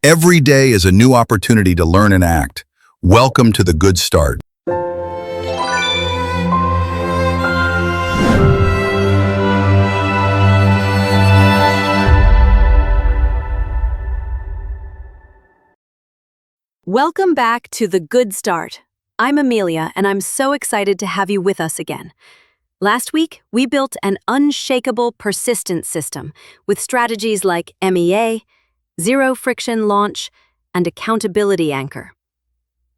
Every day is a new opportunity to learn and act. Welcome to the Good Start. Welcome back to The Good Start. I'm Amelia, and I'm so excited to have you with us again. Last week, we built an unshakable persistence system with strategies like MEA, zero-friction launch, and accountability anchor.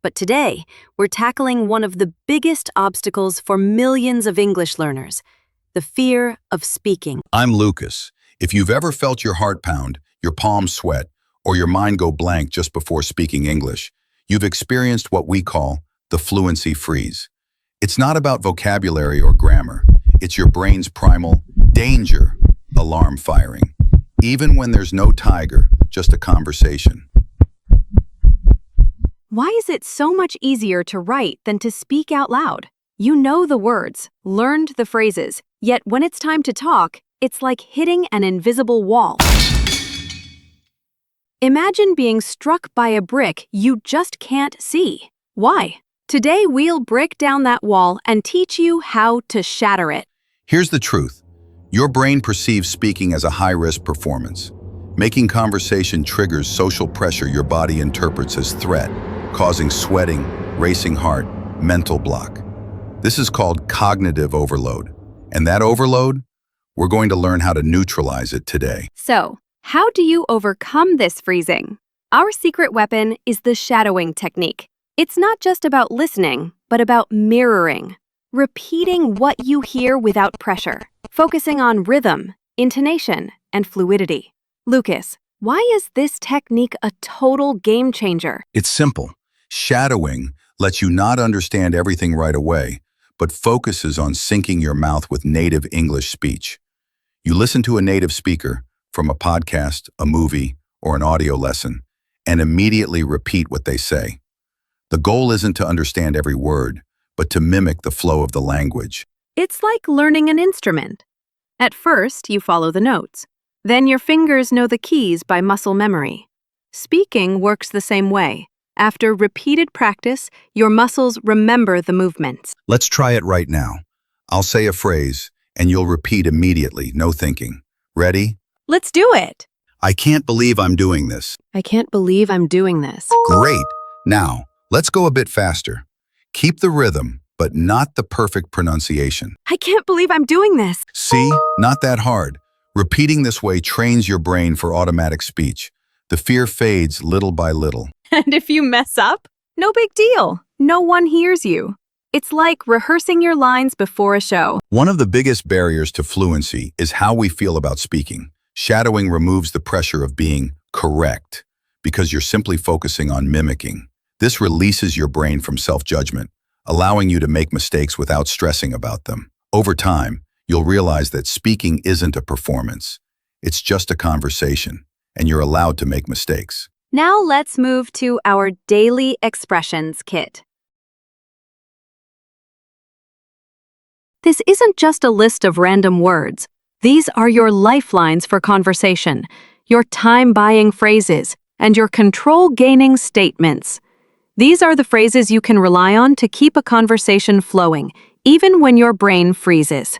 But today, we're tackling one of the biggest obstacles for millions of English learners, the fear of speaking. I'm Lucas. If you've ever felt your heart pound, your palms sweat, or your mind go blank just before speaking English, you've experienced what we call the Fluency Freeze. It's not about vocabulary or grammar. It's your brain's primal danger alarm firing. Even when there's no tiger, just a conversation. Why is it so much easier to write than to speak out loud? You know the words, learned the phrases, yet when it's time to talk, it's like hitting an invisible wall. Imagine being struck by a brick you just can't see. Why? Today we'll break down that wall and teach you how to shatter it. Here's the truth. Your brain perceives speaking as a high-risk performance. Making conversation triggers social pressure your body interprets as threat, causing sweating, racing heart, mental block. This is called cognitive overload. And that overload, we're going to learn how to neutralize it today. So, how do you overcome this freezing? Our secret weapon is the shadowing technique. It's not just about listening, but about mirroring. Repeating what you hear without pressure, focusing on rhythm, intonation, and fluidity. Lucas, why is this technique a total game changer? It's simple. Shadowing lets you not understand everything right away, but focuses on syncing your mouth with native English speech. You listen to a native speaker from a podcast, a movie, or an audio lesson, and immediately repeat what they say. The goal isn't to understand every word, but to mimic the flow of the language. It's like learning an instrument. At first, you follow the notes. Then your fingers know the keys by muscle memory. Speaking works the same way. After repeated practice, your muscles remember the movements. Let's try it right now. I'll say a phrase, and you'll repeat immediately, no thinking. Ready? Let's do it! I can't believe I'm doing this. I can't believe I'm doing this. Great. Now, let's go a bit faster. Keep the rhythm, but not the perfect pronunciation. I can't believe I'm doing this. See? Not that hard. Repeating this way trains your brain for automatic speech. The fear fades little by little. And if you mess up, no big deal. No one hears you. It's like rehearsing your lines before a show. One of the biggest barriers to fluency is how we feel about speaking. Shadowing removes the pressure of being correct because you're simply focusing on mimicking. This releases your brain from self-judgment, allowing you to make mistakes without stressing about them. Over time, you'll realize that speaking isn't a performance. It's just a conversation, and you're allowed to make mistakes. Now let's move to our daily expressions kit. This isn't just a list of random words. These are your lifelines for conversation, your time-buying phrases, and your control-gaining statements. These are the phrases you can rely on to keep a conversation flowing, even when your brain freezes.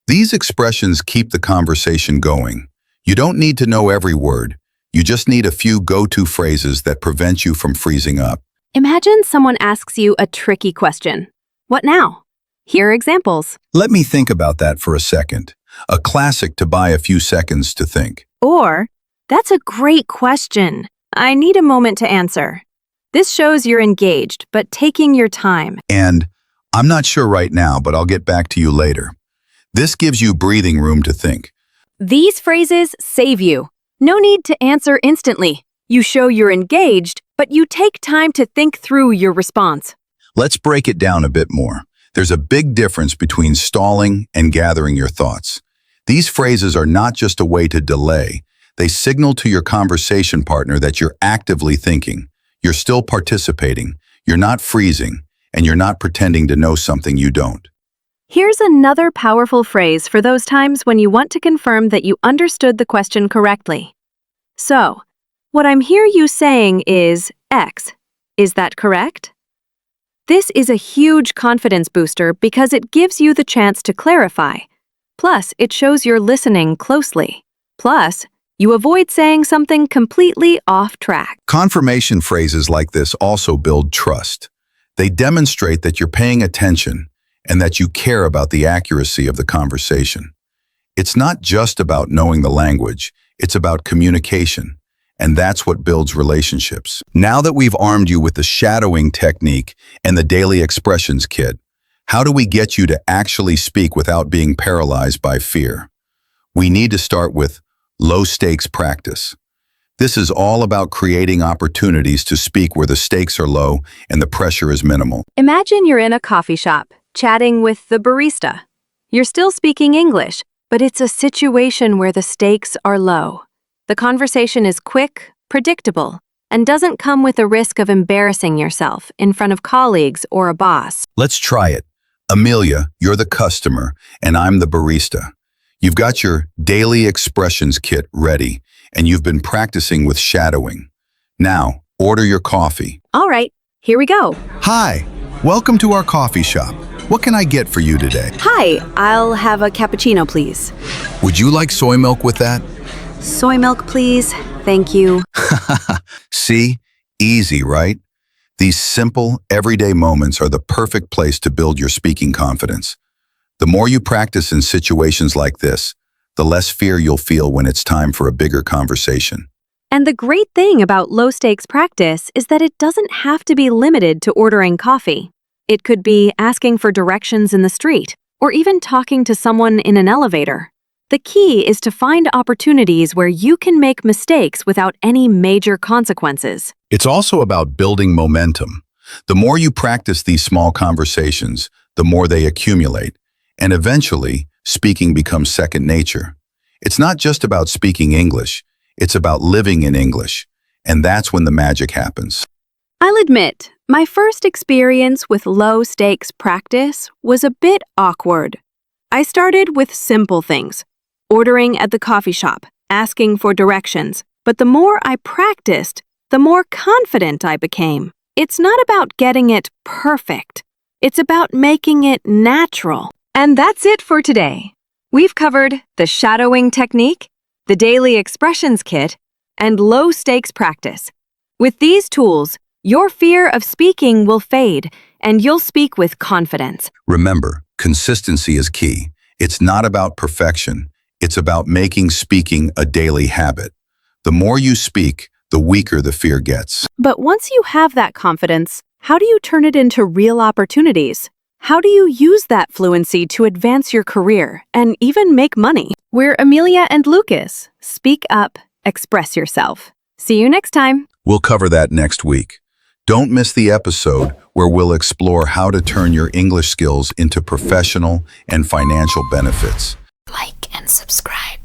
These expressions keep the conversation going. You don't need to know every word. You just need a few go-to phrases that prevent you from freezing up. Imagine someone asks you a tricky question. What now? Here are examples. Let me think about that for a second. A classic to buy a few seconds to think. Or, that's a great question. I need a moment to answer. This shows you're engaged, but taking your time. And, I'm not sure right now, but I'll get back to you later. This gives you breathing room to think. These phrases save you. No need to answer instantly. You show you're engaged, but you take time to think through your response. Let's break it down a bit more. There's a big difference between stalling and gathering your thoughts. These phrases are not just a way to delay. They signal to your conversation partner that you're actively thinking. You're still participating, you're not freezing, and you're not pretending to know something you don't. Here's another powerful phrase for those times when you want to confirm that you understood the question correctly. So, What I'm hear you saying is X. Is that correct? This is a huge confidence booster because it gives you the chance to clarify. Plus, it shows you're listening closely. Plus, you avoid saying something completely off track. Confirmation phrases like this also build trust. They demonstrate that you're paying attention and that you care about the accuracy of the conversation. It's not just about knowing the language, it's about communication, and that's what builds relationships. Now that we've armed you with the shadowing technique and the daily expressions kit, how do we get you to actually speak without being paralyzed by fear? We need to start with low-stakes practice. This is all about creating opportunities to speak where the stakes are low and the pressure is minimal. Imagine you're in a coffee shop, chatting with the barista. You're still speaking English, but it's a situation where the stakes are low. The conversation is quick, predictable, and doesn't come with a risk of embarrassing yourself in front of colleagues or a boss. Let's try it. Amelia, you're the customer, and I'm the barista. You've got your daily expressions kit ready, and you've been practicing with shadowing. Now, order your coffee. All right, here we go. Hi, welcome to our coffee shop. What can I get for you today? Hi, I'll have a cappuccino, please. Would you like soy milk with that? Soy milk, please. Thank you. See? Easy, right? These simple, everyday moments are the perfect place to build your speaking confidence. The more you practice in situations like this, the less fear you'll feel when it's time for a bigger conversation. And the great thing about low-stakes practice is that it doesn't have to be limited to ordering coffee. It could be asking for directions in the street, or even talking to someone in an elevator. The key is to find opportunities where you can make mistakes without any major consequences. It's also about building momentum. The more you practice these small conversations, the more they accumulate, and eventually, speaking becomes second nature. It's not just about speaking English, it's about living in English, and that's when the magic happens. I'll admit, my first experience with low-stakes practice was a bit awkward. I started with simple things, ordering at the coffee shop, asking for directions, but the more I practiced, the more confident I became. It's not about getting it perfect. It's about making it natural. And that's it for today. We've covered the shadowing technique, the daily expressions kit, and low-stakes practice. With these tools, your fear of speaking will fade, and you'll speak with confidence. Remember, consistency is key. It's not about perfection. It's about making speaking a daily habit. The more you speak, the weaker the fear gets. But once you have that confidence, how do you turn it into real opportunities? How do you use that fluency to advance your career and even make money? We're Amelia and Lucas. Speak up, express yourself. See you next time. We'll cover that next week. Don't miss the episode where we'll explore how to turn your English skills into professional and financial benefits. Like and subscribe.